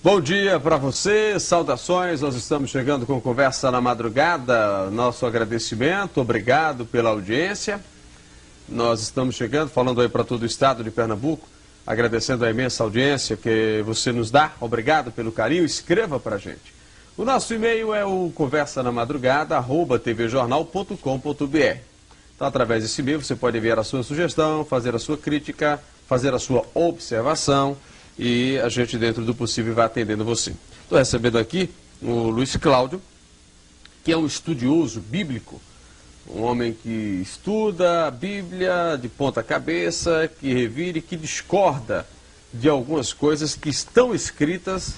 Bom dia para você, saudações, nós estamos chegando com Conversa na Madrugada, nosso agradecimento, obrigado pela audiência. Nós estamos chegando, falando aí para todo o estado de Pernambuco, agradecendo a imensa audiência que você nos dá, obrigado pelo carinho, escreva para a gente. O nosso e-mail é o conversanamadrugada@tvjornal.com.br. Então, através desse e-mail você pode enviar a sua sugestão, fazer a sua crítica, fazer a sua observação, e a gente, dentro do possível, vai atendendo você. Estou recebendo aqui o Luiz Cláudio, que é um estudioso bíblico, um homem que estuda a Bíblia de ponta cabeça, que revira e que discorda de algumas coisas que estão escritas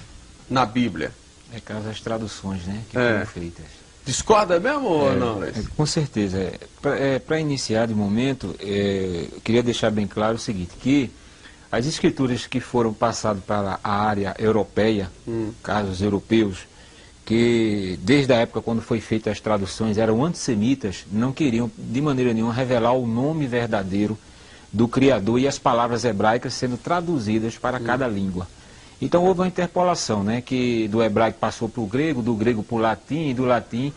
na Bíblia. É caso das traduções, né, que foram feitas. Discorda mesmo ou não, Luiz? Com certeza. Para iniciar de momento, eu queria deixar bem claro o seguinte, que as escrituras que foram passadas para a área europeia, casos europeus, que desde a época quando foi feitas as traduções eram antissemitas, não queriam de maneira nenhuma revelar o nome verdadeiro do Criador e as palavras hebraicas sendo traduzidas para cada língua. Então houve uma interpolação, né, que do hebraico passou para o grego, do grego para o latim e do latim,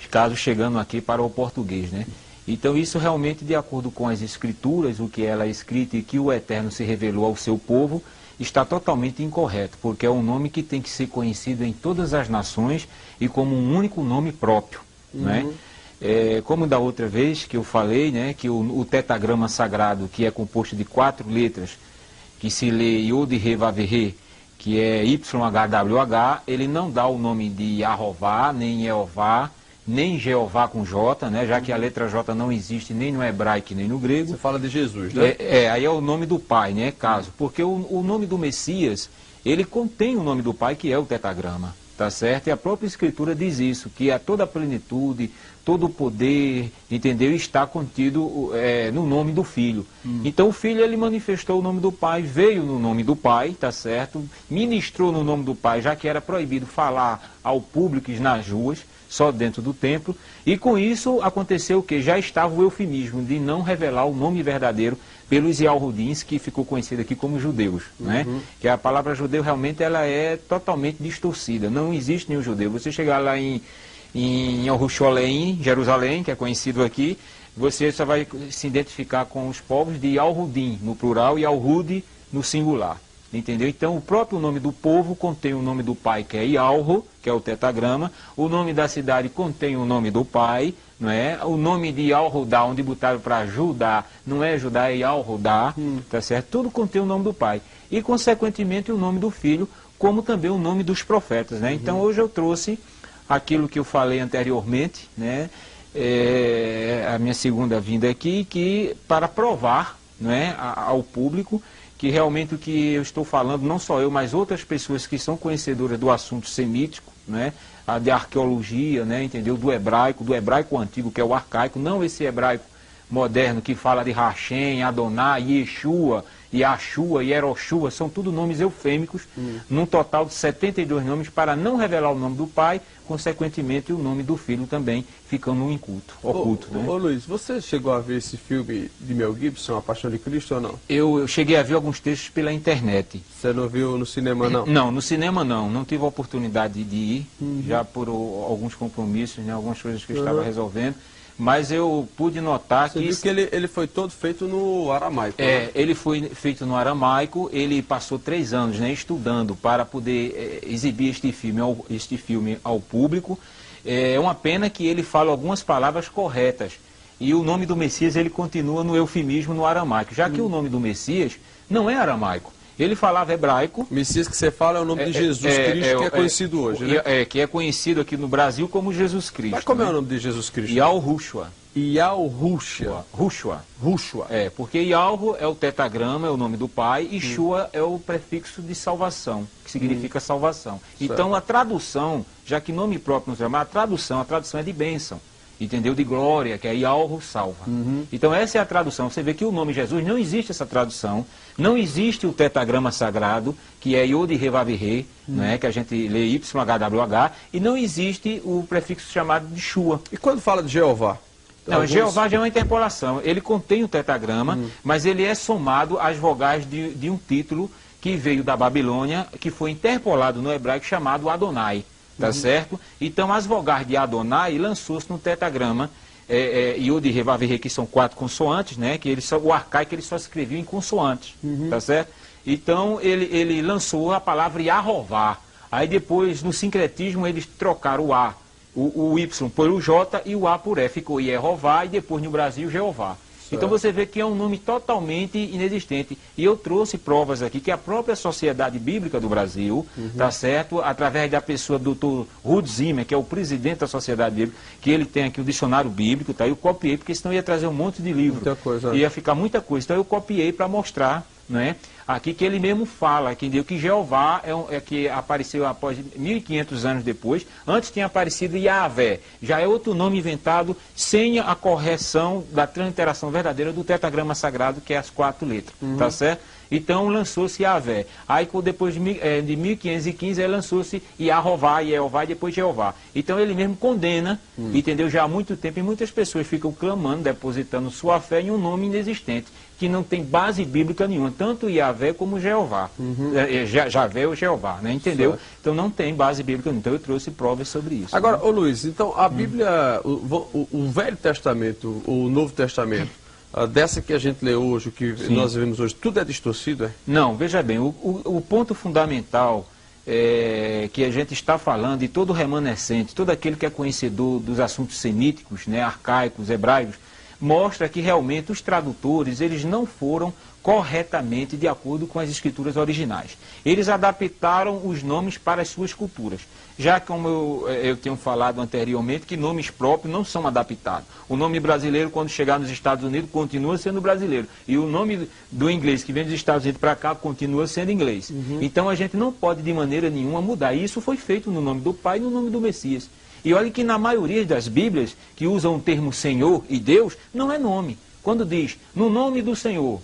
casos chegando aqui para o português, né? Então isso realmente, de acordo com as escrituras, o que ela é escrita e que o Eterno se revelou ao seu povo, está totalmente incorreto, porque é um nome que tem que ser conhecido em todas as nações e como um único nome próprio, né? Como da outra vez que eu falei, né, que o tetagrama sagrado, que é composto de 4 letras, que se lê Yod He Vav He, que é YHWH, ele não dá o nome de Yahová, nem Jeová, nem Jeová com J, né, já que a letra J não existe nem no hebraico nem no grego. Você fala de Jesus, né? Aí é o nome do Pai, né, caso. Porque o nome do Messias, ele contém o nome do Pai, que é o tetagrama, tá certo? E a própria Escritura diz isso, que toda a plenitude, todo o poder, entendeu? Está contido no nome do Filho. Então o Filho, ele manifestou o nome do Pai, veio no nome do Pai, tá certo? Ministrou no nome do Pai, já que era proibido falar ao público nas ruas, só dentro do templo, e com isso aconteceu o que? Já estava o eufemismo de não revelar o nome verdadeiro pelos Yahudins, que ficou conhecido aqui como judeus, né? Que a palavra judeu realmente ela é totalmente distorcida, não existe nenhum judeu. Você chegar lá em Yerushalayim, Jerusalém, que é conhecido aqui, você só vai se identificar com os povos de Yahudim no plural e Yahudi no singular. Entendeu? Então o próprio nome do povo contém o nome do pai, que é Yalro, que é o tetagrama. O nome da cidade contém o nome do pai, não é? O nome de Yalrodá, onde botaram para Judá, não é Judá, é Yalrodá, tá certo? Tudo contém o nome do pai. E consequentemente o nome do filho, como também o nome dos profetas, né? Então hoje eu trouxe aquilo que eu falei anteriormente, né? A minha segunda vinda aqui, que para provar, não é, ao público que realmente o que eu estou falando, não só eu, mas outras pessoas que são conhecedoras do assunto semítico, né, de arqueologia, né, entendeu, do hebraico antigo, que é o arcaico, não esse hebraico moderno que fala de Hashem, Adonai, Yeshua, Yahshua, Yeroshua, são tudo nomes eufêmicos, num total de 72 nomes, para não revelar o nome do pai, consequentemente o nome do filho também ficando oculto. Né? Ô Luiz, você chegou a ver esse filme de Mel Gibson, A Paixão de Cristo, ou não? Eu cheguei a ver alguns textos pela internet. Você não viu no cinema, não? Não, no cinema não tive a oportunidade de ir, já por alguns compromissos, né, algumas coisas que eu estava resolvendo. Mas eu pude notar Você viu que ele foi todo feito no aramaico, né? Ele foi feito no aramaico, ele passou 3 anos, né, estudando para poder exibir este filme ao público. É uma pena que ele fala algumas palavras corretas. E o nome do Messias, ele continua no eufemismo no aramaico, já que o nome do Messias não é aramaico. Ele falava hebraico. Messias que você fala é o nome de Jesus Cristo, que é conhecido hoje, né? Que é conhecido aqui no Brasil como Jesus Cristo. Mas como é o nome de Jesus Cristo? Yalrushua. Yalrushua. Rushua. Porque Yalro é o tetagrama, é o nome do pai, e Shua é o prefixo de salvação, que significa salvação. Então a tradução, já que nome próprio nos chama, a tradução é de bênção. Entendeu? De glória, que é Yalro salva. Então essa é a tradução. Você vê que o nome Jesus, não existe essa tradução, não existe o tetagrama sagrado, que é Yod He Vav He, né, que a gente lê YHWH, e não existe o prefixo chamado de Shua. E quando fala de Jeová? Não, Jeová já é uma interpolação. Ele contém o tetagrama, mas ele é somado às vogais de um título que veio da Babilônia, que foi interpolado no hebraico chamado Adonai, tá certo? Então as vogais de Adonai lançou-se no tetragrama, Yod, He, Vav, He, que são 4 consoantes, né? Que o arcaico ele só escrevia em consoantes, tá certo? Então ele lançou a palavra Yahová. Aí depois, no sincretismo, eles trocaram o A, o Y por o J e o A por E. Ficou Yehová e depois no Brasil Jeová. Então você vê que é um nome totalmente inexistente. E eu trouxe provas aqui que a própria Sociedade Bíblica do Brasil, tá certo? Através da pessoa do Dr. Ruth Zimmer, que é o presidente da Sociedade Bíblica, que ele tem aqui o dicionário bíblico, tá? Eu copiei, porque senão ia trazer um monte de livro. Muita coisa. Ia ficar muita coisa. Então eu copiei para mostrar, né? Aqui que ele mesmo fala, que Jeová é que apareceu após 1.500 anos depois. Antes tinha aparecido Yahvé. Já é outro nome inventado sem a correção da transliteração verdadeira do tetragrama sagrado, que é as 4 letras. Tá certo? Então lançou-se Yahvé. Aí depois de 1515 lançou-se Yahová, Yehová e depois Jeová. Então ele mesmo condena, entendeu? Já há muito tempo, e muitas pessoas ficam clamando, depositando sua fé em um nome inexistente, que não tem base bíblica nenhuma, tanto Yahvé como Jeová. Javé ou Jeová, né? Entendeu? Certo. Então não tem base bíblica nenhuma. Então eu trouxe provas sobre isso. Agora, né? ô Luiz, então a Bíblia, o Velho Testamento, o Novo Testamento, dessa que a gente lê hoje, o que nós vemos hoje, tudo é distorcido, é? Não, veja bem, o ponto fundamental que a gente está falando, e todo remanescente, todo aquele que é conhecedor dos assuntos semíticos, né, arcaicos, hebraicos, mostra que realmente os tradutores, eles não foram corretamente de acordo com as escrituras originais. Eles adaptaram os nomes para as suas culturas. Já como eu tenho falado anteriormente, que nomes próprios não são adaptados. O nome brasileiro, quando chegar nos Estados Unidos, continua sendo brasileiro. E o nome do inglês que vem dos Estados Unidos para cá, continua sendo inglês. Então a gente não pode de maneira nenhuma mudar. E isso foi feito no nome do Pai e no nome do Messias. E olha que na maioria das Bíblias, que usam o termo Senhor e Deus, não é nome. Quando diz, no nome do Senhor,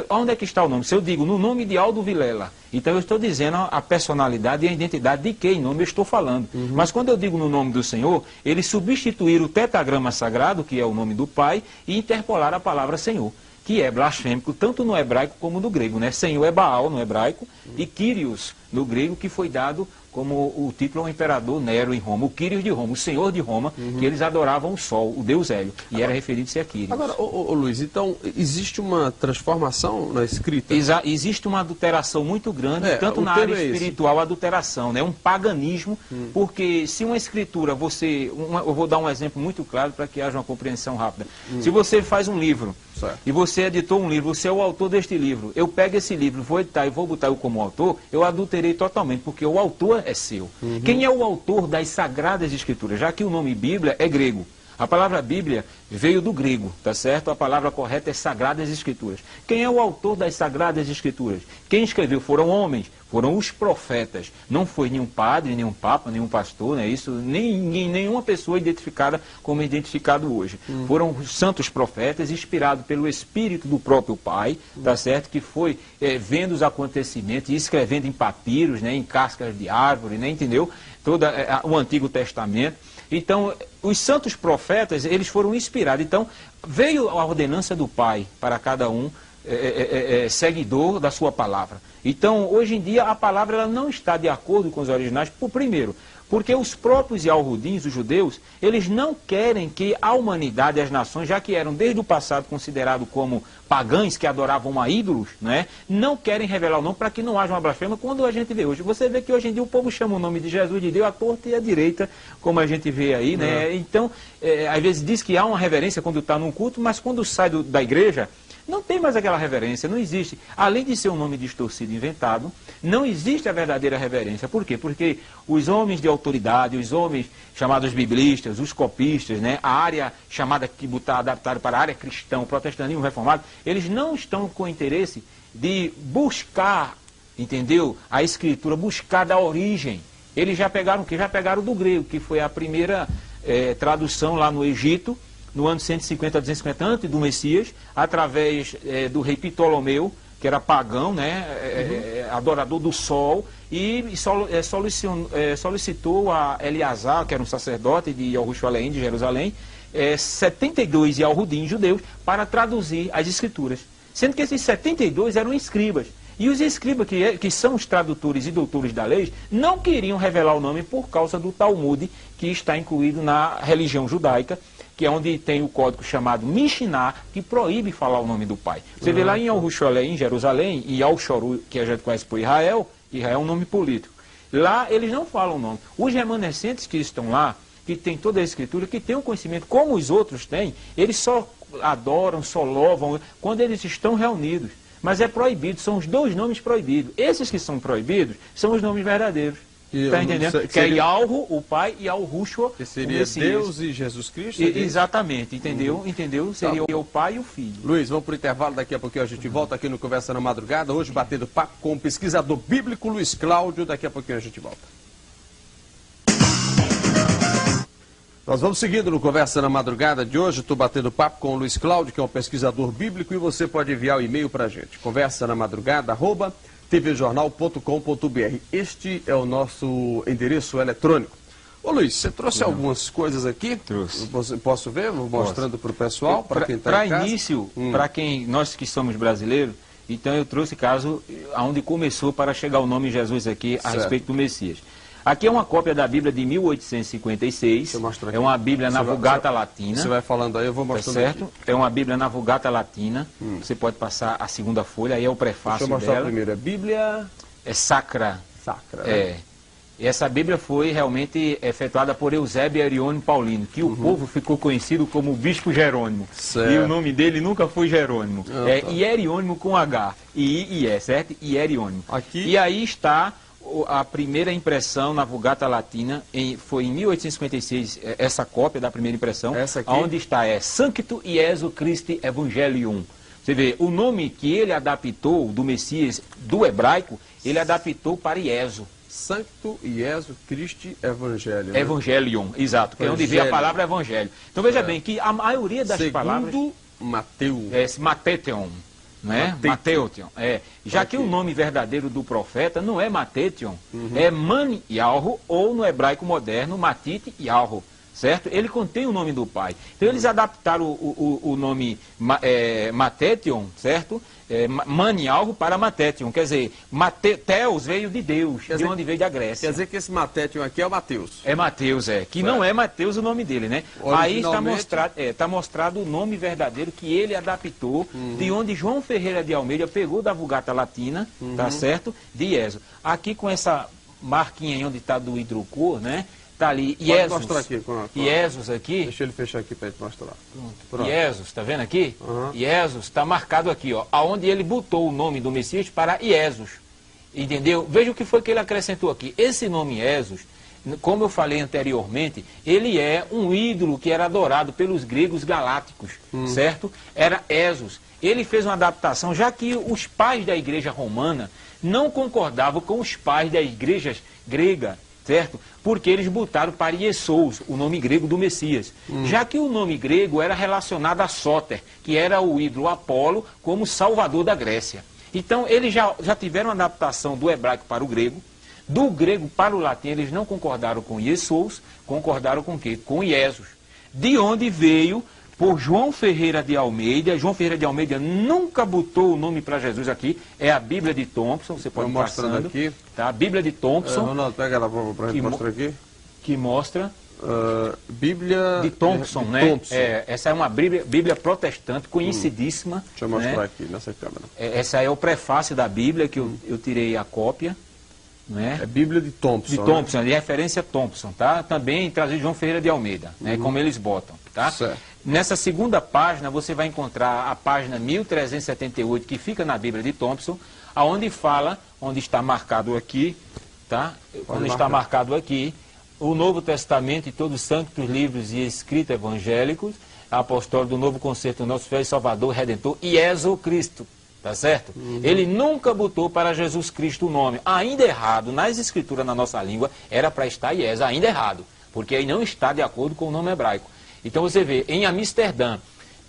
onde é que está o nome? Se eu digo, no nome de Aldo Vilela, então eu estou dizendo a personalidade e a identidade de quem nome eu estou falando. Mas quando eu digo no nome do Senhor, eles substituíram o tetragrama sagrado, que é o nome do Pai, e interpolaram a palavra Senhor, que é blasfêmico tanto no hebraico como no grego, né? Senhor é Baal no hebraico e Kyrios no grego, que foi dado como o título ao imperador Nero em Roma, o Quírios de Roma, o Senhor de Roma, que eles adoravam o Sol, o Deus Hélio, e era referido-se a Quírios. Agora, ô Luiz, então existe uma transformação na escrita? Existe uma adulteração muito grande, tanto na área espiritual, adulteração, né? Um paganismo, porque se uma escritura, eu vou dar um exemplo muito claro para que haja uma compreensão rápida. Se você faz um livro, e você editou um livro, você é o autor deste livro, eu pego esse livro, vou editar e vou botar eu como autor, eu adulterei totalmente, porque o autor é seu. Quem é o autor das Sagradas Escrituras? Já que o nome Bíblia é grego. A palavra Bíblia veio do grego, tá certo? A palavra correta é Sagradas Escrituras. Quem é o autor das Sagradas Escrituras? Quem escreveu foram homens, foram os profetas. Não foi nenhum padre, nenhum papa, nenhum pastor, não é isso? Nenhuma pessoa identificada como identificado hoje. Foram os santos profetas, inspirados pelo Espírito do próprio Pai, tá certo? Que foi vendo os acontecimentos e escrevendo em papiros, né? Em cascas de árvore, né? Entendeu? Todo o Antigo Testamento. Então, os santos profetas, eles foram inspirados. Então, veio a ordenança do Pai para cada um seguidor da sua palavra. Então, hoje em dia, a palavra ela não está de acordo com os originais, primeiro, porque os próprios Yahudins, os judeus, eles não querem que a humanidade, as nações, já que eram desde o passado considerados como pagãos que adoravam a ídolos, né, não querem revelar o nome para que não haja uma blasfêmia. Quando a gente vê hoje, você vê que hoje em dia o povo chama o nome de Jesus de Deus à torta e à direita, como a gente vê aí, né? Então, às vezes diz que há uma reverência quando está num culto, mas quando sai da igreja, não tem mais aquela reverência, não existe. Além de ser um nome distorcido, inventado, não existe a verdadeira reverência. Por quê? Porque os homens de autoridade, os homens chamados biblistas, os copistas, né, a área chamada que botar adaptado para a área cristã, o protestantismo reformado, eles não estão com interesse de buscar, entendeu? A escritura, buscar da origem. Eles já pegaram o quê? Já pegaram do grego, que foi a primeira tradução lá no Egito, no ano 150 a 250 antes do Messias, através do rei Ptolomeu, que era pagão, né, adorador do sol, e solicitou a Eleazar, que era um sacerdote de Jerusalém, de Jerusalém, 72 Yahudim judeus, para traduzir as escrituras. Sendo que esses 72 eram escribas. E os escribas, que são os tradutores e doutores da lei, não queriam revelar o nome por causa do Talmud, que está incluído na religião judaica, que é onde tem o código chamado Mishnah, que proíbe falar o nome do pai. Você vê lá em Yerushalayim, em Jerusalém, e Al-Shoru, que a gente conhece por Israel, Israel é um nome político. Lá eles não falam o nome. Os remanescentes que estão lá, que tem toda a escritura, que tem um conhecimento como os outros têm, eles só adoram, só louvam quando eles estão reunidos. Mas é proibido, são os dois nomes proibidos. Esses que são proibidos são os nomes verdadeiros. Está entendendo? Que é Yahweh, o Pai, e Yahushua, que seria Deus e Jesus Cristo? Exatamente, entendeu? Entendeu? Seria o Pai e o Filho. Luiz, vamos para o intervalo, daqui a pouquinho a gente volta aqui no Conversa na Madrugada, hoje batendo papo com o pesquisador bíblico Luiz Cláudio, daqui a pouquinho a gente volta. Nós vamos seguindo no Conversa na Madrugada de hoje, estou batendo papo com o Luiz Cláudio, que é um pesquisador bíblico, e você pode enviar o e-mail para a gente, conversanamadrugada@tvjornal.com.br. Este é o nosso endereço eletrônico. Ô Luiz, você trouxe algumas coisas aqui? Trouxe. Posso ver? Vou mostrando para o pessoal, para quem está em casa. Para início, para nós que somos brasileiros, então eu trouxe caso onde começou para chegar o nome Jesus aqui a respeito do Messias. Aqui é uma cópia da Bíblia de 1856, é uma Bíblia na Vulgata Latina. Você vai falando aí, eu vou mostrando certo? Aqui. É uma Bíblia na Vulgata Latina, você pode passar a segunda folha, aí é o prefácio dela. Deixa eu mostrar primeiro, a Bíblia... É Sacra. Sacra, né? E essa Bíblia foi realmente efetuada por Eusébio Hierônimo Paulino, que o povo ficou conhecido como Bispo Jerônimo. Certo. E o nome dele nunca foi Jerônimo. É Hierônimo com H, I-I-E, certo? Hierônimo. Aqui... E aí está... A primeira impressão na Vulgata Latina foi em 1856, essa cópia da primeira impressão, onde está Sancto Iesu Christi Evangelium. Você vê, o nome que ele adaptou do Messias, do hebraico, ele adaptou para Iesu. Sancto Iesu Christi Evangelium. Né? Evangelium, exato, que é onde vem a palavra evangelho. Então veja bem que a maioria das palavras... Segundo Mateus. Mateteon. Não é? Mateution. Já que o nome verdadeiro do profeta não é Mateution, é Man Yahweh, ou no hebraico moderno, Matite Yahweh, certo? Ele contém o nome do pai. Então eles adaptaram o nome Mateution, certo? Man Yahweh para Mateution, quer dizer, Teos veio de Deus, de onde veio da Grécia. Quer dizer que esse Mateution aqui é o Mateus. É Mateus, que não é Mateus o nome dele, né? Aí está mostrado o nome verdadeiro que ele adaptou, de onde João Ferreira de Almeida pegou da Vulgata Latina, tá certo? De Ieso. Aqui com essa marquinha aí onde está do hidrocor, né? Está ali Iesus. Pode mostrar aqui. Iesus aqui. Deixa ele fechar aqui para gente mostrar. Pronto. Iesus, está vendo aqui? Iesus está marcado aqui, ó, aonde ele botou o nome do Messias para Iesus. Entendeu? Veja o que foi que ele acrescentou aqui. Esse nome Iesus, como eu falei anteriormente, ele é um ídolo que era adorado pelos gregos galácticos, certo? Era Esos. Ele fez uma adaptação, já que os pais da igreja romana não concordavam com os pais da igreja grega, certo? Porque eles botaram para Iesous, o nome grego do Messias. Já que o nome grego era relacionado a Sóter, que era o ídolo Apolo, como salvador da Grécia. Então, eles já tiveram uma adaptação do hebraico para o grego. Do grego para o latim, eles não concordaram com Iesous, concordaram com o quê? Com Iesus. De onde veio, por João Ferreira de Almeida. João Ferreira de Almeida nunca botou o nome para Jesus aqui. É a Bíblia de Thompson, você pode mostrando aqui. Tá? A Bíblia de Thompson. Ronaldo, pega ela para a gente mostrar aqui. Que mostra... Bíblia de Thompson, né? Thompson. Essa é uma Bíblia protestante, conhecidíssima. Deixa eu mostrar aqui nessa câmera. Essa é o prefácio da Bíblia, que eu tirei a cópia. Né? É Bíblia de Thompson. De Thompson, de referência a Thompson, tá? Também trazido de João Ferreira de Almeida, né? Como eles botam, tá? Certo. Nessa segunda página, você vai encontrar a página 1378, que fica na Bíblia de Thompson, aonde fala, onde está marcado aqui, tá? Onde está marcado aqui, o Novo Testamento e todos os santos livros e escritos evangélicos, apostólico do Novo Concerto do nosso Filho e Salvador, Redentor, Iesu Cristo. Tá certo? Ele nunca botou para Jesus Cristo o nome. Ainda errado, nas escrituras na nossa língua, era para estar Iesu, ainda errado. Porque aí não está de acordo com o nome hebraico. Então você vê, em Amsterdã,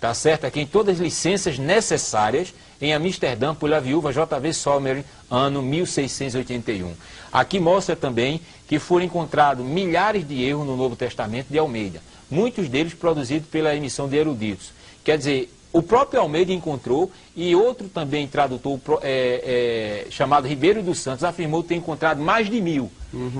tá certo? Aqui em todas as licenças necessárias, em Amsterdã, por a viúva J.V. Sommer, ano 1681. Aqui mostra também que foram encontrados milhares de erros no Novo Testamento de Almeida. Muitos deles produzidos pela emissão de eruditos. Quer dizer, O próprio Almeida encontrou, e outro também tradutor chamado Ribeiro dos Santos afirmou ter encontrado mais de 1000.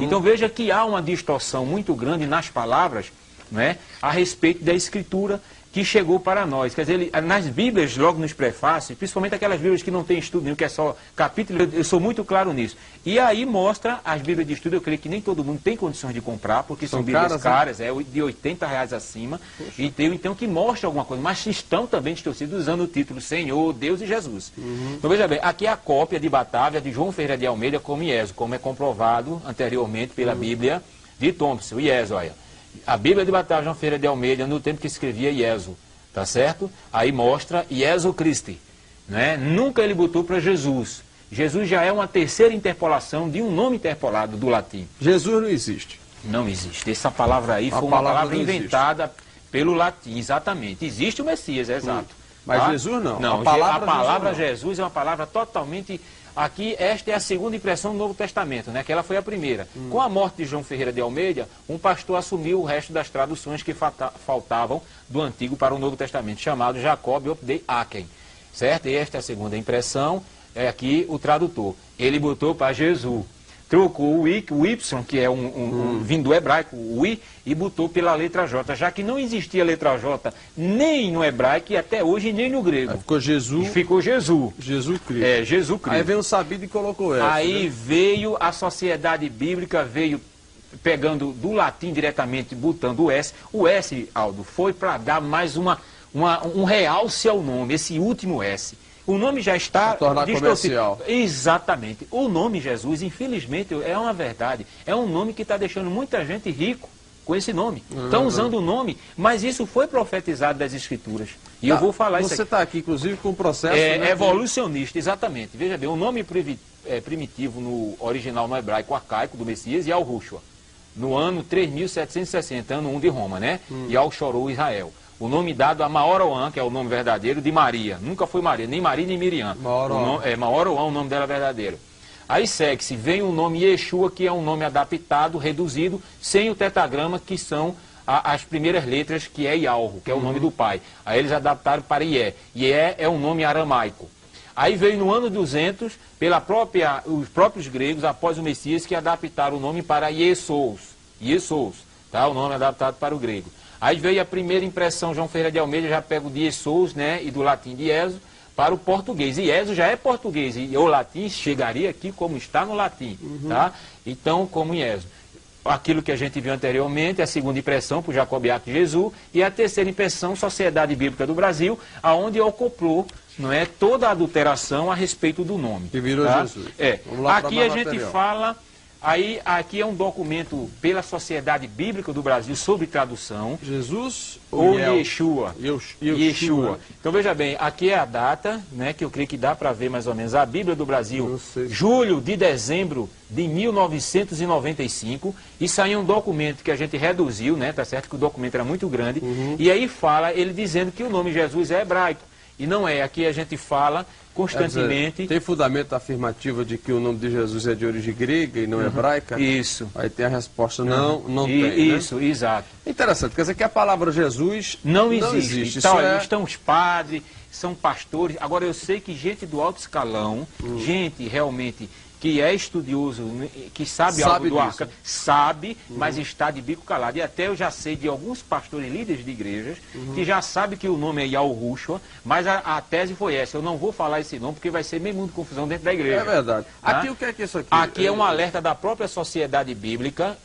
Então veja que há uma distorção muito grande nas palavras, né, a respeito da escritura que chegou para nós. Quer dizer, nas Bíblias, logo nos prefácios, principalmente aquelas Bíblias que não tem estudo nenhum, que é só capítulo, eu sou muito claro nisso. E aí mostra as Bíblias de estudo, eu creio que nem todo mundo tem condições de comprar, porque são Bíblias caras, de R$80 acima, e tem, então, que mostra alguma coisa, mas estão também distorcidos usando o título Senhor, Deus e Jesus. Então veja bem, aqui é a cópia de Batávia de João Ferreira de Almeida como IESO, como é comprovado anteriormente pela Bíblia de Thompson, o IESO, olha. A Bíblia de Batávia João Ferreira de Almeida, no tempo que escrevia IESO, tá certo? Aí mostra IESO Christi, né? Nunca ele botou para Jesus. Jesus já é uma terceira interpolação de um nome interpolado do latim. Jesus não existe. Não existe. Essa palavra aí foi uma palavra inventada pelo latim, exatamente. Existe o Messias, é exato. Mas tá? Jesus não. Não, a palavra Jesus é uma palavra totalmente... Aqui, esta é a segunda impressão do Novo Testamento, né? Que ela foi a primeira. Com a morte de João Ferreira de Almeida, um pastor assumiu o resto das traduções que faltavam do Antigo para o Novo Testamento, chamado Jacob of the Aken, certo? E esta é a segunda impressão, é aqui o tradutor. Ele botou para Jesus. Trocou o Y, que é vindo do hebraico, o I, e botou pela letra J, já que não existia letra J nem no hebraico e até hoje nem no grego. Aí ficou Jesus. Ficou Jesus. Jesus Cristo. É, Jesus Cristo. Aí veio o sabido e colocou S. Aí, né? veio a sociedade bíblica, veio pegando do latim diretamente, botando o S. O S, Aldo, foi para dar mais um realce ao nome, esse último S. O nome já está comercial. Exatamente. O nome Jesus, infelizmente, é uma verdade. É um nome que está deixando muita gente rico com esse nome. Estão usando o nome, mas isso foi profetizado das Escrituras. E eu vou falar isso aqui. Você está aqui, inclusive, com o processo... evolucionista, exatamente. Veja bem, o nome primitivo no original no hebraico arcaico do Messias é Al-Rushua. No ano 3760, ano 1 de Roma, né? E Al-Shorou Israel. O nome dado a Maoroã, que é o nome verdadeiro de Maria. Nunca foi Maria, nem Maria nem Miriam. Maoroã, o nome dela verdadeiro. Aí segue-se, vem o nome Yeshua, que é um nome adaptado, reduzido, sem o tetragrama, que são as primeiras letras, que é Yalro, que é o nome do pai. Aí eles adaptaram para Ié. Ié é um nome aramaico. Aí veio no ano 200, os próprios gregos, após o Messias, que adaptaram o nome para Iesous. Iesous, tá? O nome adaptado para o grego. Aí veio a primeira impressão, João Ferreira de Almeida já pega o de Iesous, né, e do latim de Ieso, para o português. E Ieso já é português, e o latim chegaria aqui como está no latim, tá? Então, como Ieso. Aquilo que a gente viu anteriormente, a segunda impressão, por Jacobiato Jesus, e a terceira impressão, Sociedade Bíblica do Brasil, aonde acoplou, não é, toda a adulteração a respeito do nome. Que virou tá? Jesus. Aqui a gente fala... Aí, aqui é um documento pela Sociedade Bíblica do Brasil sobre tradução. Jesus ou Yeshua? Yeshua. Então, veja bem, aqui é a data, né, que eu creio que dá para ver mais ou menos. A Bíblia do Brasil, julho de dezembro de 1995. Isso aí é um documento que a gente reduziu, né, tá certo que o documento era muito grande. E aí fala, ele dizendo que o nome Jesus é hebraico. E não é, aqui a gente fala constantemente... Tem fundamento afirmativo de que o nome de Jesus é de origem grega e não hebraica? Isso. Aí tem a resposta não tem, Isso, né? Exato. Interessante, quer dizer que a palavra Jesus não existe. Então, estão os padres, são pastores. Agora, eu sei que gente do alto escalão, gente realmente... que é estudioso, que sabe algo do arca, sabe, mas está de bico calado. E até eu já sei de alguns pastores líderes de igrejas que já sabem que o nome é Yalrushua, mas a tese foi essa: eu não vou falar esse nome porque vai ser meio mundo de confusão dentro da igreja. É verdade. Tá? Aqui o que é que isso aqui? Aqui é um alerta da própria Sociedade Bíblica,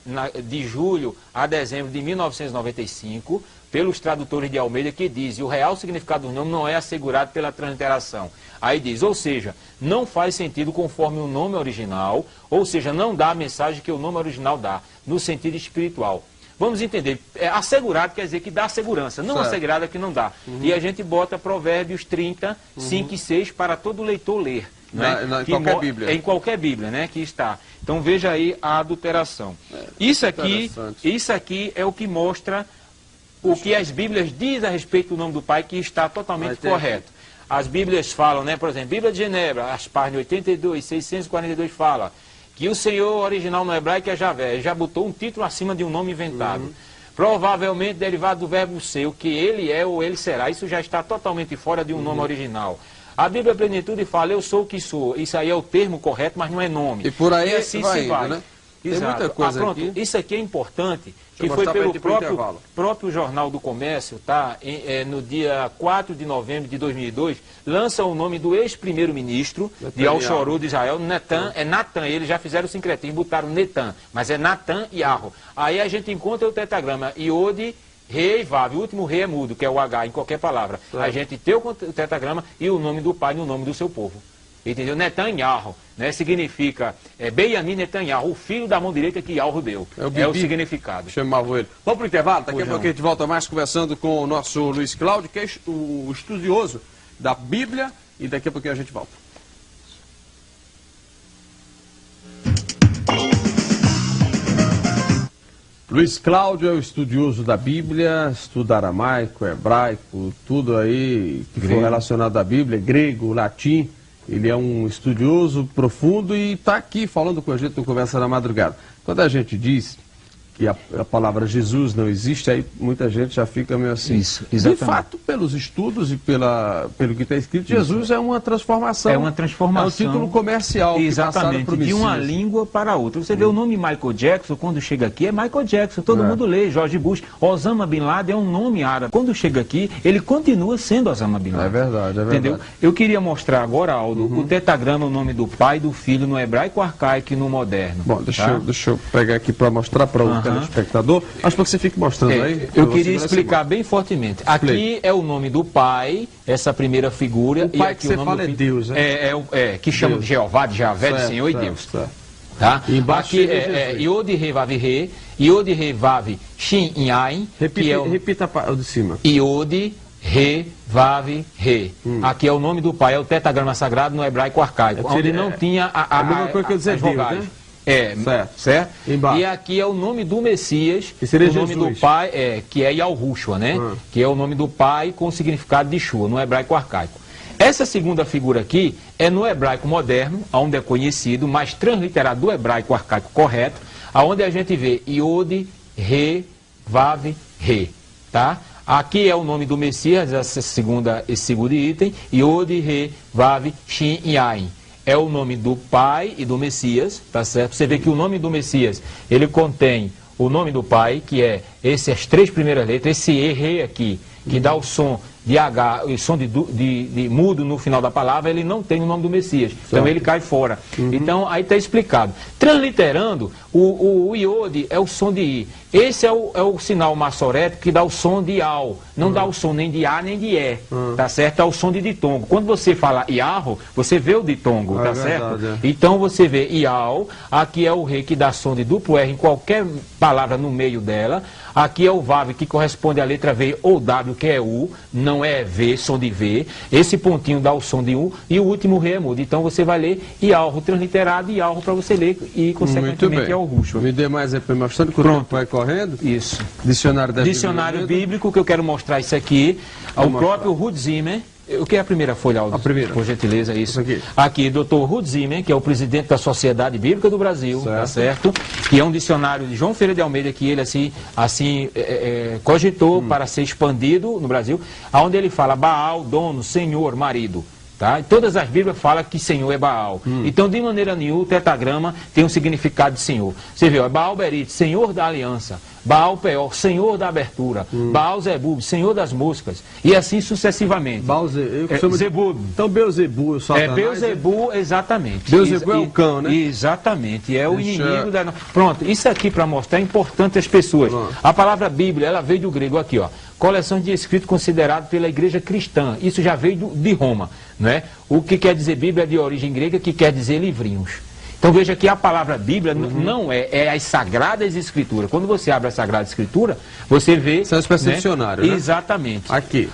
de julho a dezembro de 1995, pelos tradutores de Almeida, que diz: o real significado do nome não é assegurado pela transliteração. Aí diz, ou seja, não faz sentido conforme o nome original, ou seja, não dá a mensagem que o nome original dá, no sentido espiritual. Vamos entender, assegurado quer dizer que dá segurança, não assegurado é que não dá. E a gente bota Provérbios 30, 5 e 6 para todo leitor ler. Né? Em qualquer Bíblia. Em qualquer Bíblia, né, que está. Então veja aí a adulteração. Isso aqui é o que mostra o que as Bíblias dizem a respeito do nome do Pai, que está totalmente correto. As Bíblias falam, né, por exemplo, Bíblia de Genebra, as páginas 82, 642 fala que o Senhor original no hebraico é Javé, já botou um título acima de um nome inventado. provavelmente derivado do verbo ser, o que ele é ou ele será. Isso já está totalmente fora de um nome original. A Bíblia Plenitude fala, eu sou o que sou. Isso aí é o termo correto, mas não é nome. E por aí assim vai, se vai. né? Exato. Tem muita coisa pronto, aqui. Isso aqui é importante, que eu foi mostrar pelo próprio Jornal do Comércio, tá? No dia 4 de novembro de 2002, lança o nome do ex-primeiro-ministro de Al-Shorur de Israel, Netan, é Natan, eles já fizeram o sincretismo, botaram Netan, mas é Natan Yarro. Aí a gente encontra o tetragrama Iode, Rei, Vav, o último rei é mudo, que é o H em qualquer palavra. A gente tem o tetragrama e o nome do pai no nome do seu povo. Entendeu? Netanyahu, né? Significa Benjamin Netanyahu, o filho da mão direita que Yahweh deu. É o significado. Chamava ele. Vamos para o intervalo, daqui a pouco a gente volta mais conversando com o nosso Luiz Cláudio, que é o estudioso da Bíblia, e daqui a pouquinho a gente volta. Luiz Cláudio é o estudioso da Bíblia, estuda aramaico, hebraico, tudo aí que for relacionado à Bíblia, grego, latim. Ele é um estudioso profundo e está aqui falando com a gente no Conversa na Madrugada. Quando a gente diz que a palavra Jesus não existe, aí muita gente já fica meio assim. Isso, exatamente. De fato, pelos estudos e pelo que está escrito, Jesus é uma transformação. É uma transformação. É um título comercial. Exatamente, de uma língua para outra. Você vê o nome Michael Jackson, quando chega aqui, é Michael Jackson. Todo mundo lê, George Bush. Osama Bin Laden é um nome árabe. Quando chega aqui, ele continua sendo Osama Bin Laden. É verdade, é verdade. Entendeu? Eu queria mostrar agora, Aldo, o tetragrama, o nome do pai, do filho, no hebraico arcaico e no moderno. Bom, deixa eu pegar aqui para mostrar para o telespectador. Acho que você fique mostrando aí. Eu queria explicar bem fortemente. Aqui é o nome do pai, essa primeira figura. O pai e aqui que você o nome fala é Deus, né? Que chama de Jeová, de Javé, de Senhor e Deus. Tá? E embaixo aqui é Iod Re Vav Re, Iod Re Vav Shin Yain. Repita o de cima. Iod Re Vav Re. Aqui é o nome do pai, é o tetragrama sagrado no hebraico arcaico, onde não tinha a mesma coisa que eu dizer Deus, né? Certo? E aqui é o nome do Messias, que seria o nome Jesus. do pai, que é Yahushua, né? Que é o nome do pai com o significado de Shua, no hebraico arcaico. Essa segunda figura aqui é no hebraico moderno, onde é conhecido, mas transliterado do hebraico arcaico correto, aonde a gente vê Iod, Re, Vav, Re, tá? Aqui é o nome do Messias, esse segundo item, Iod, Re, Vav, Shin, Yain. É o nome do pai e do Messias, tá certo? Você vê que o nome do Messias, ele contém o nome do pai, que é as três primeiras letras, esse E aqui, que dá o som de H, o som de mudo no final da palavra, ele não tem o nome do Messias. Então ele cai fora. Então aí está explicado. Transliterando, o Iode é o som de I. Esse é o sinal maçorético que dá o som de Al. Não dá o som nem de A nem de E. Tá certo? É o som de ditongo. Quando você fala Iarro, você vê o ditongo, tá certo? Então você vê Ial, aqui é o Re que dá som de duplo R em qualquer palavra no meio dela. Aqui é o Vav que corresponde à letra V ou W, que é U, não é V, som de V. Esse pontinho dá o som de U e o último Re é mudo. Então você vai ler Ialro transliterado e Ialro para você ler e consequentemente é o Ruxo. Me dê mais aí para mostrando que o tempo vai correndo. Isso. Dicionário bíblico, que eu quero mostrar isso aqui. O próprio Ruth Zimmer. O que é a primeira folha, Aldo? A primeira. Por gentileza, isso. Aqui, Dr. Ruth Zimmer, que é o presidente da Sociedade Bíblica do Brasil, tá certo? Que é um dicionário de João Ferreira de Almeida, que ele cogitou para ser expandido no Brasil, onde ele fala Baal, dono, senhor, marido. Tá? E todas as Bíblias falam que Senhor é Baal. Então, de maneira nenhuma, o tetragrama tem um significado de Senhor. Você vê, Baal Berit, Senhor da aliança. Baal Peor, Senhor da abertura. Baal Zebub, Senhor das moscas. E assim sucessivamente. Baal Zebub. Então, Beuzebu, Beuzebu, exatamente. Beuzebu é o cão, né? Exatamente, é o inimigo da... Pronto, isso aqui para mostrar é importante às pessoas. A palavra Bíblia, ela veio do grego aqui, ó. Coleção de escritos considerado pela igreja cristã. Isso já veio de Roma, né? O que quer dizer Bíblia é de origem grega, que quer dizer livrinhos. Então veja que a palavra Bíblia não é as Sagradas Escrituras. Quando você abre a Sagrada Escritura, você vê... Isso é uma espécie de dicionário, né? Exatamente.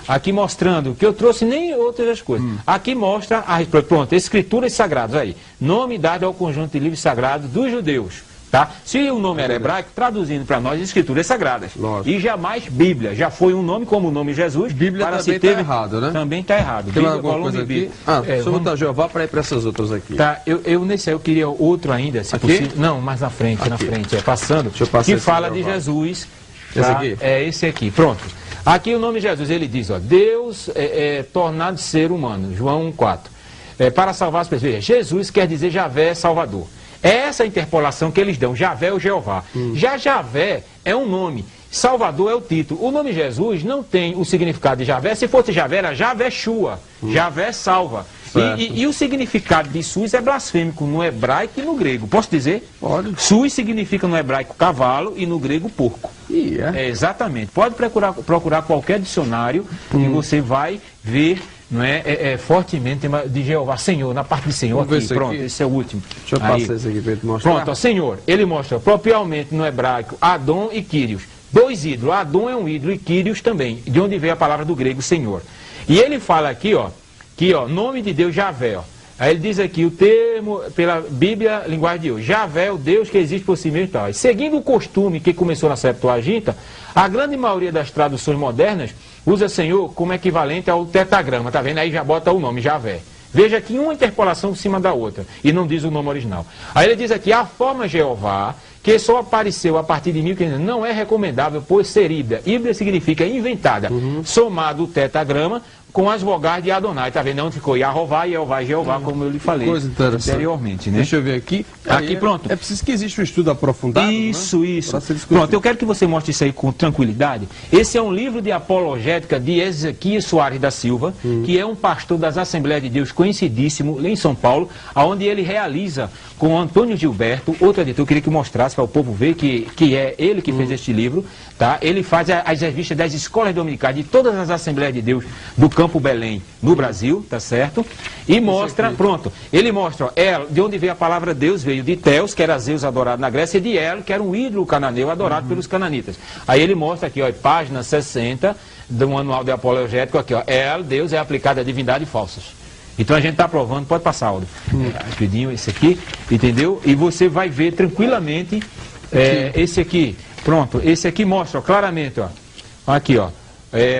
Aqui mostrando, que eu trouxe nem outras coisas. Aqui mostra, pronto, Escrituras Sagradas, aí. Nome dado ao conjunto de livros sagrados dos judeus. Tá? Se o nome era hebraico, traduzindo para nós, Escrituras Sagradas. Lógico. E jamais Bíblia. Já foi um nome como o nome Jesus. Bíblia para também está errado, né? Também está errado. Tem alguma coisa aqui? Deixa eu botar Jeová para ir para essas outras aqui. Tá, nesse aí eu queria outro ainda, se possível. Não, mais na frente, passando. Deixa eu passar que fala de Jesus, Esse aqui? É esse aqui, pronto. Aqui o nome de Jesus, ele diz, ó, Deus tornado ser humano, João 1,4. Para salvar as pessoas. Jesus quer dizer Javé Salvador. É essa a interpolação que eles dão, Javé ou Jeová. Já Javé é um nome, Salvador é o título. O nome Jesus não tem o significado de Javé. Se fosse Javé, era Javé Shua, Javé salva. E o significado de Sus é blasfêmico no hebraico e no grego. Posso dizer? Pode. Sus significa no hebraico cavalo e no grego porco. Exatamente. Pode procurar qualquer dicionário e você vai ver, não é, fortemente de Jeová, Senhor, na parte de Senhor. Aqui, pronto, aqui. Esse é o último. Deixa eu passar esse aqui para ele mostrar. Pronto, ó, Senhor, ele mostra propriamente no hebraico Adon e Kyrios. Dois ídolos, Adon é um ídolo e Kyrios também, de onde veio a palavra do grego Senhor. E ele fala aqui, ó, nome de Deus Javé, ó. Aí ele diz aqui o termo, pela Bíblia, linguagem de hoje, Javé é o Deus que existe por si mesmo e tal. E seguindo o costume que começou na Septuaginta, a grande maioria das traduções modernas usa Senhor como equivalente ao tetagrama, tá vendo? Aí já bota o nome Javé. Veja que uma interpolação em cima da outra, e não diz o nome original. Aí ele diz aqui, a forma Jeová, que só apareceu a partir de 1500, não é recomendável, pois ser híbrida. Híbrida significa inventada, somado o tetagrama com as vogais de Adonai. Tá vendo onde ficou Yahová e Jeová, Jeová, como eu lhe falei anteriormente, né? Deixa eu ver aqui. Aqui, pronto. É preciso que exista um estudo aprofundado, Isso. Pronto, eu quero que você mostre isso aí com tranquilidade. Esse é um livro de apologética de Ezequias Soares da Silva, que é um pastor das Assembleias de Deus conhecidíssimo, lá em São Paulo, onde ele realiza com Antônio Gilberto, outro editor, eu queria que mostrasse para o povo ver que é ele que fez este livro, tá? Ele faz as revistas das escolas dominicais de todas as Assembleias de Deus do Campo Belém, no Brasil, tá certo? E mostra, pronto, ele mostra, ó, El, de onde veio a palavra Deus, veio de Teos, que era Zeus adorado na Grécia, e de El, que era um ídolo cananeu adorado pelos cananitas. Aí ele mostra aqui, ó, página 60 do manual de apologético, aqui, ó, El, Deus é aplicado a divindade falsas. Então a gente está provando, pode passar, Aldo. Rapidinho, esse aqui, entendeu? E você vai ver tranquilamente esse aqui. Pronto, esse aqui mostra ó, claramente, ó. Aqui, ó.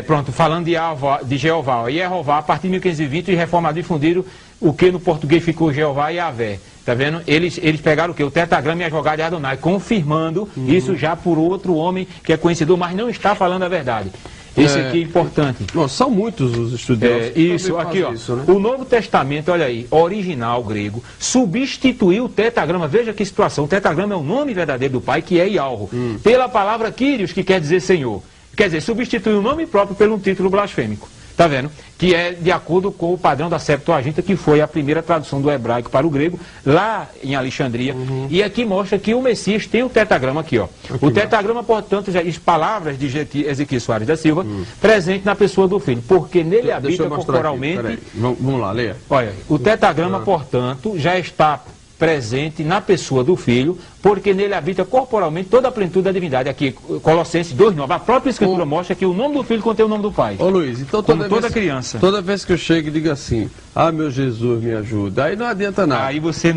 Pronto, falando de Jeová. E Jeová, a partir de 1520, os reformadores difundiram o que no português ficou Jeová e Javé. Tá vendo? Eles pegaram o que? O tetagrama e as vogais de Adonai, confirmando isso já por outro homem que é conhecido, mas não está falando a verdade. Esse aqui é importante. Bom, são muitos os estudiosos. Isso, aqui, ó. Isso, né? O Novo Testamento, olha aí, original grego, substituiu o tetagrama. Veja que situação. O tetagrama é o nome verdadeiro do Pai, que é Yahweh, pela palavra Kyrios, que quer dizer Senhor. Quer dizer, substitui o nome próprio pelo título blasfêmico. Tá vendo? Que é de acordo com o padrão da Septuaginta, que foi a primeira tradução do hebraico para o grego, lá em Alexandria. E aqui mostra que o Messias tem o tetagrama aqui, ó. O tetagrama, portanto, já diz palavras de Ezequias Soares da Silva, presente na pessoa do Filho, porque nele habita corporalmente... Vamos lá, leia. Olha, o tetagrama, portanto, já está presente na pessoa do Filho, porque nele habita corporalmente toda a plenitude da divindade. Aqui, Colossenses 2:9, a própria Escritura mostra que o nome do Filho contém o nome do Pai. Ô Luiz, então toda criança. Toda vez que eu chego e digo assim, ah, meu Jesus, me ajuda, aí não adianta nada. Aí você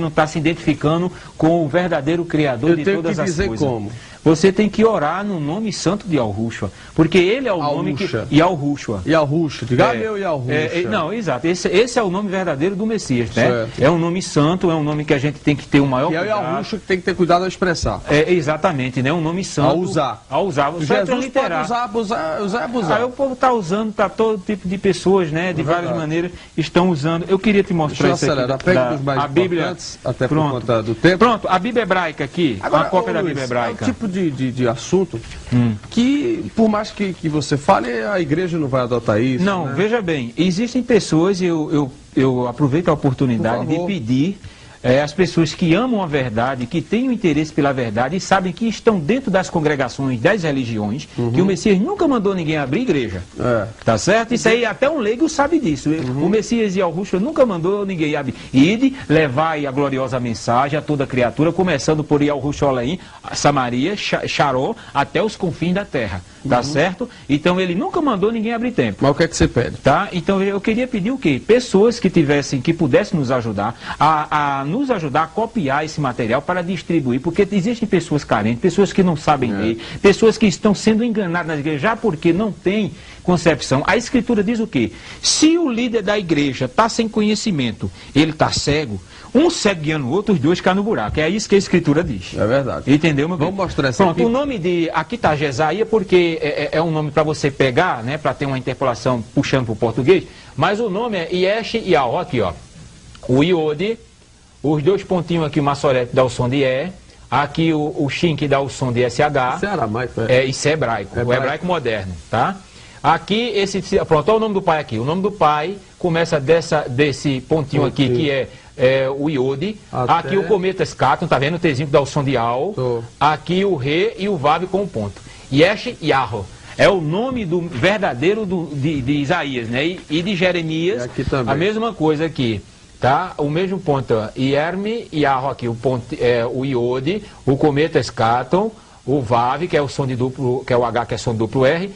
não está se identificando com o verdadeiro Criador de todas as coisas. Eu tenho que dizer como? Você tem que orar no nome santo de Yahushua, porque ele é o nome que... Yahushua. Yahushua, diga meu Yahushua. Não, exato, esse é o nome verdadeiro do Messias, né? Certo. É um nome santo, é um nome que a gente tem que ter o maior cuidado. E é o Yahushua que tem que ter cuidado ao expressar. Exatamente, né? Um nome santo. A usar. Você Jesus pode usar. Aí o povo está usando para todo tipo de pessoas, né? De várias maneiras estão usando. Eu queria te mostrar isso aqui. Pega dos mais a Bíblia, até por conta do tempo. Pronto, a Bíblia hebraica aqui, agora, a cópia da Bíblia hebraica. É um tipo de assunto que, por mais que você fale, a igreja não vai adotar isso. Não, né? Veja bem, existem pessoas, eu aproveito a oportunidade de pedir as pessoas que amam a verdade, que têm o interesse pela verdade e sabem que estão dentro das congregações, das religiões, que o Messias nunca mandou ninguém abrir igreja. Tá certo? Isso aí até um leigo sabe disso. O Messias e Yahushua nunca mandou ninguém abrir. Ide, levai a gloriosa mensagem a toda criatura, começando por Yahushua Olaim, Samaria, Sharó, até os confins da terra. Tá certo? Então ele nunca mandou ninguém abrir templo. Mas o que é que você pede? Tá? Então eu queria pedir o quê? Pessoas que pudessem nos ajudar a nos ajudar a copiar esse material para distribuir, porque existem pessoas carentes, pessoas que não sabem ler, pessoas que estão sendo enganadas na igreja, já porque não tem concepção. A Escritura diz o quê? Se o líder da igreja está sem conhecimento, ele está cego, um cego guiando o outro, os dois caem no buraco. É isso que a Escritura diz. É verdade. Entendeu, meu bem? Vamos mostrar essa Pronto, aqui. o nome de... Aqui está Jesaía, porque é um nome para você pegar, né? Para ter uma interpolação puxando para o português. Mas o nome é Yesh Yahó, aqui, ó. O Iode, os dois pontinhos aqui, o Massorete dá o som de E. Aqui o Shin que dá o som de SH. Isso é aramaico, Isso é hebraico. O hebraico moderno, tá? Aqui, pronto, olha o nome do pai aqui. O nome do pai começa desse pontinho aqui, que é o Iode. Aqui o cometa Escaton, tá vendo? O Tzinho que dá o som de Al. Aqui o Re e o Vav com o ponto. Yesh Yahó. É o nome do verdadeiro de Isaías, né? E de Jeremias, aqui também. a mesma coisa aqui. Tá? O mesmo ponto, Yerme e Yahó aqui, o o Iode, o cometa Escaton, o Vav, que é o som de duplo, que é o H, que é som de duplo R,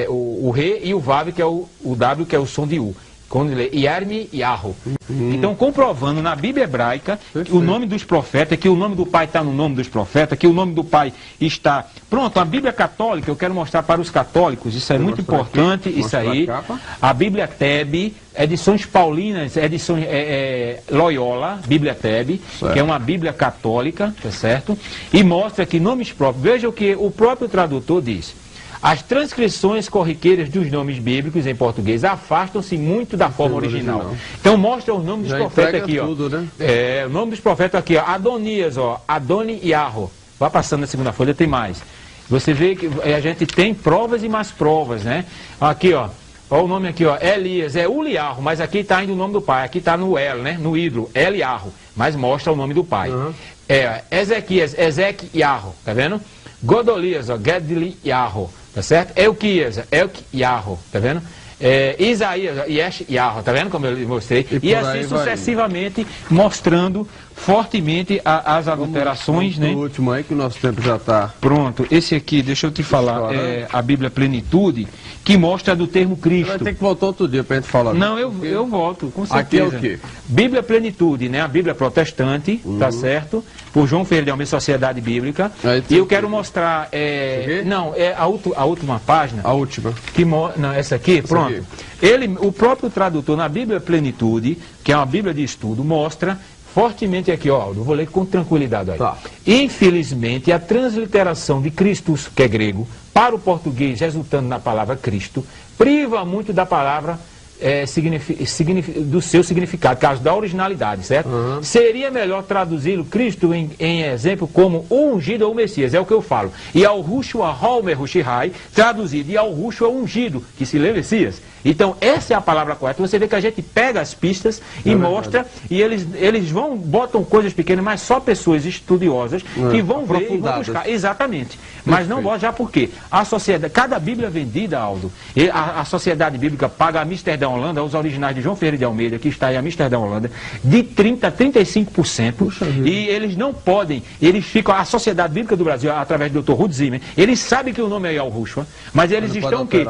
o Re e o Vav, que é o W, que é o som de U. Quando ele lê Yerme Yahó. Então, comprovando na Bíblia hebraica que o nome dos profetas, que o nome do pai está no nome dos profetas, que o nome do pai está... Pronto, a Bíblia católica, eu quero mostrar para os católicos, isso é muito importante, isso aí. A Bíblia Tebe, edições paulinas, edições Loyola, Bíblia Tebe, que é uma Bíblia católica, tá certo? E mostra que nomes próprios, veja o que o próprio tradutor diz. As transcrições corriqueiras dos nomes bíblicos em português afastam-se muito da forma original. Então mostra os nomes dos profetas aqui, ó. Tudo, né? O nome dos profetas aqui, ó. Adonias, ó. Adoni Yahó. Vai passando na segunda folha, tem mais. Você vê que a gente tem provas e mais provas, né? Aqui, ó. Olha o nome aqui, ó. Elias, Uliarro, mas aqui está ainda o nome do pai. Aqui está no El, né? No ídolo, Eliarro. Mas mostra o nome do pai. Ezequias, Yahó. Tá vendo? Godolias, ó. Gedli Yahó. Tá certo? Elquias, Yahó, tá vendo? Isaías, Yesh Yahó, tá vendo como eu mostrei? E assim sucessivamente, mostrando fortemente as adulterações, né? O último aí, que o nosso tempo já está... Pronto, esse aqui, deixa eu te falar, é a Bíblia Plenitude, que mostra do termo Cristo. Vai ter que voltar outro dia para a gente falar. Não, eu volto, com certeza. Aqui é o quê? Bíblia Plenitude, né? A Bíblia protestante, tá certo? Por João Ferreira de Almeida, Sociedade Bíblica. E eu quero mostrar, não, é a última página. A última. Não, essa aqui, pronto. O próprio tradutor na Bíblia Plenitude, que é uma Bíblia de estudo, mostra fortemente aqui, ó, eu vou ler com tranquilidade aí. Tá. Infelizmente, a transliteração de Christus, que é grego, para o português, resultando na palavra Cristo, priva muito da palavra do seu significado, caso da originalidade, certo? Seria melhor traduzi-lo, Cristo, em exemplo, como o ungido ou o Messias, é o que eu falo. E ao Rushua Homer Rushihai, traduzido, e ao Rushua ungido, que se lê Messias. Então, essa é a palavra correta. Você vê que a gente pega as pistas e mostra, e eles botam coisas pequenas, mas só pessoas estudiosas que vão ver e vão buscar. Exatamente. Mas não botam já por quê? A sociedade, cada Bíblia vendida, Aldo, a Sociedade Bíblica paga a Amsterdã, Holanda, os originais de João Ferreira de Almeida, que está em Amsterdã, Holanda, de 30% a 35%. E eles não podem, eles ficam, a Sociedade Bíblica do Brasil, através do Dr. Ruth Zimmer, eles sabem que o nome é Yahushua, mas eles estão o quê?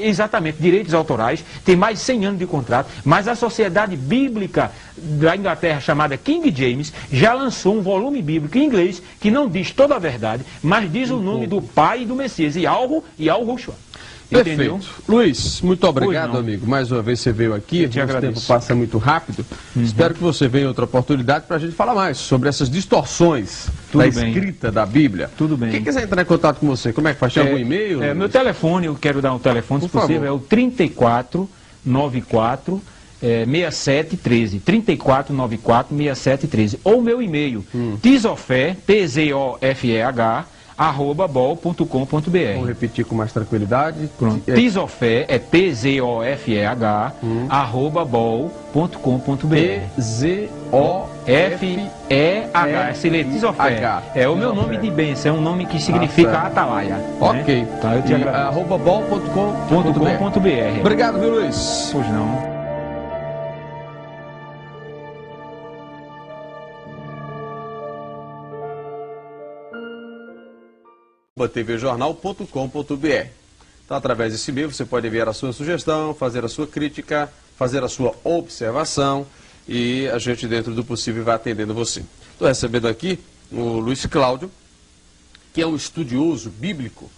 Exatamente, direitos autorais, tem mais de 100 anos de contrato, mas a Sociedade Bíblica da Inglaterra, chamada King James, já lançou um volume bíblico em inglês que não diz toda a verdade, mas diz o nome do Pai e do Messias, Yahushua. Perfeito. Luiz, muito obrigado, amigo. Mais uma vez você veio aqui, o tempo passa muito rápido. Espero que você venha em outra oportunidade para a gente falar mais sobre essas distorções da escrita da Bíblia. Tudo bem. Quem quiser entrar em contato com você, como é que faz? Tem algum e-mail? Meu telefone, eu quero dar um telefone, se possível, é o 3494 6713, 3494-6713, ou meu e-mail, tzofeh, tzofeh, @bol.com.br. Vou repetir com mais tranquilidade. Tzofeh é tzofeh, @bol.com.br. Tzofeh, se lê Tzofeh. É o meu nome de bênção, é um nome que significa atalaia. Ok. Tá, eu te agradeço. @bol.com.br. Obrigado, viu, Luiz? Pois não. tvjornal.com.br. Então, através desse e-mail, você pode enviar a sua sugestão, fazer a sua crítica, fazer a sua observação e a gente, dentro do possível, vai atendendo você. Estou recebendo aqui o Luiz Cláudio, que é um estudioso bíblico,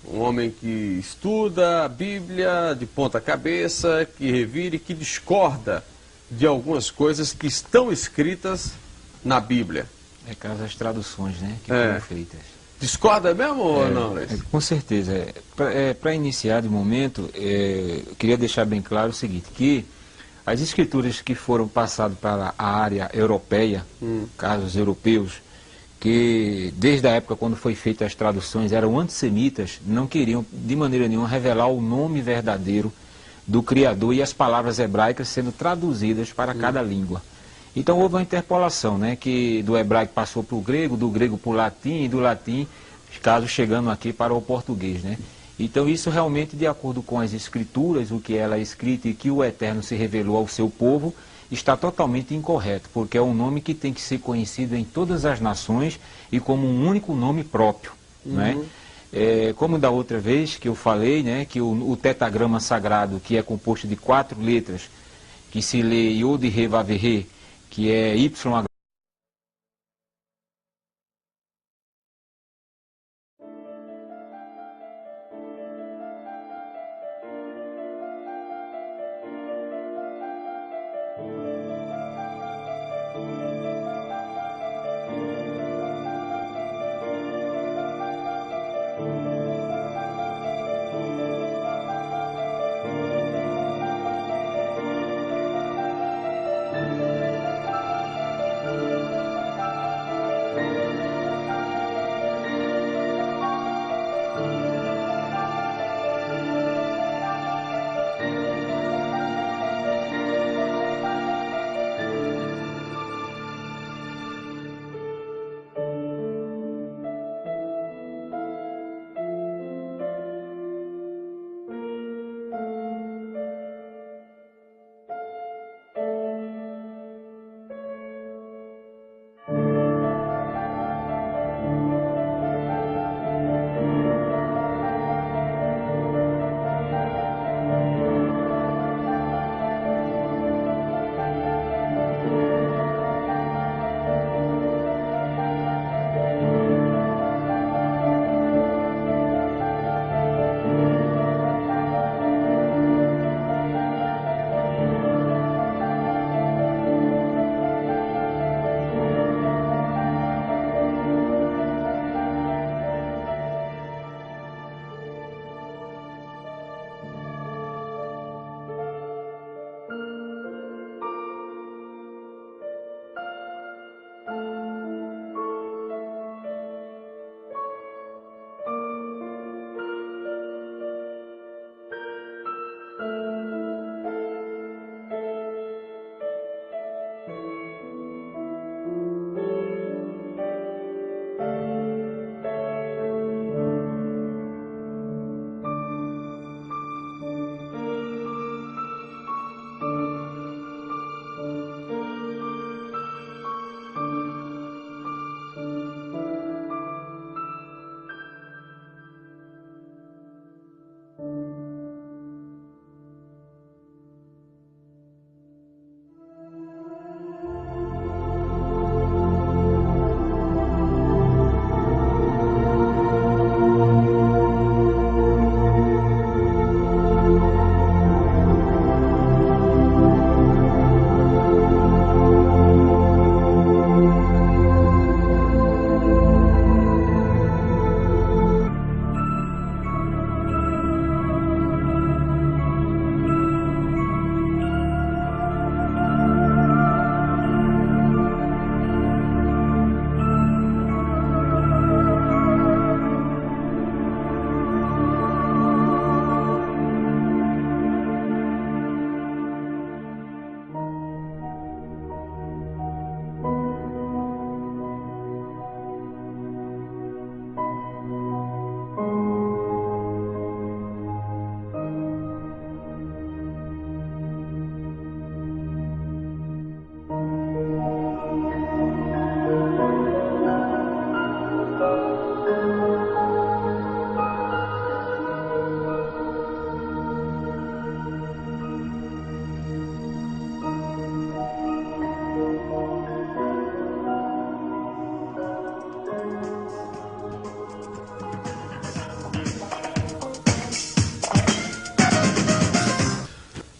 um homem que estuda a Bíblia de ponta cabeça, que revira e que discorda de algumas coisas que estão escritas na Bíblia. É caso das traduções, né, que foram feitas. Discorda mesmo ou não, Luiz? Com certeza. Para iniciar de momento, eu queria deixar bem claro o seguinte, que as escrituras que foram passadas para a área europeia, casos europeus, que desde a época quando foi feitas as traduções eram antissemitas, não queriam de maneira nenhuma revelar o nome verdadeiro do Criador e as palavras hebraicas sendo traduzidas para cada língua. Então houve uma interpolação, né, que do hebraico passou para o grego, do grego para o latim e do latim, caso chegando aqui para o português, né. Então isso realmente, de acordo com as escrituras, o que ela é escrita e que o Eterno se revelou ao seu povo, está totalmente incorreto, porque é um nome que tem que ser conhecido em todas as nações e como um único nome próprio, né? Como da outra vez que eu falei, né, que o tetagrama sagrado, que é composto de 4 letras, que se lê Yod He Vav He, que é YH,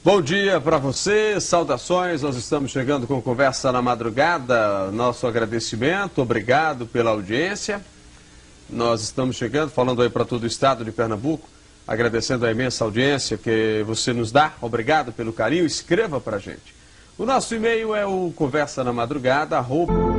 Bom dia para você, saudações, nós estamos chegando com Conversa na Madrugada, nosso agradecimento, obrigado pela audiência. Nós estamos chegando, falando aí para todo o estado de Pernambuco, agradecendo a imensa audiência que você nos dá, obrigado pelo carinho, escreva para a gente. O nosso e-mail é o conversanamadrugada@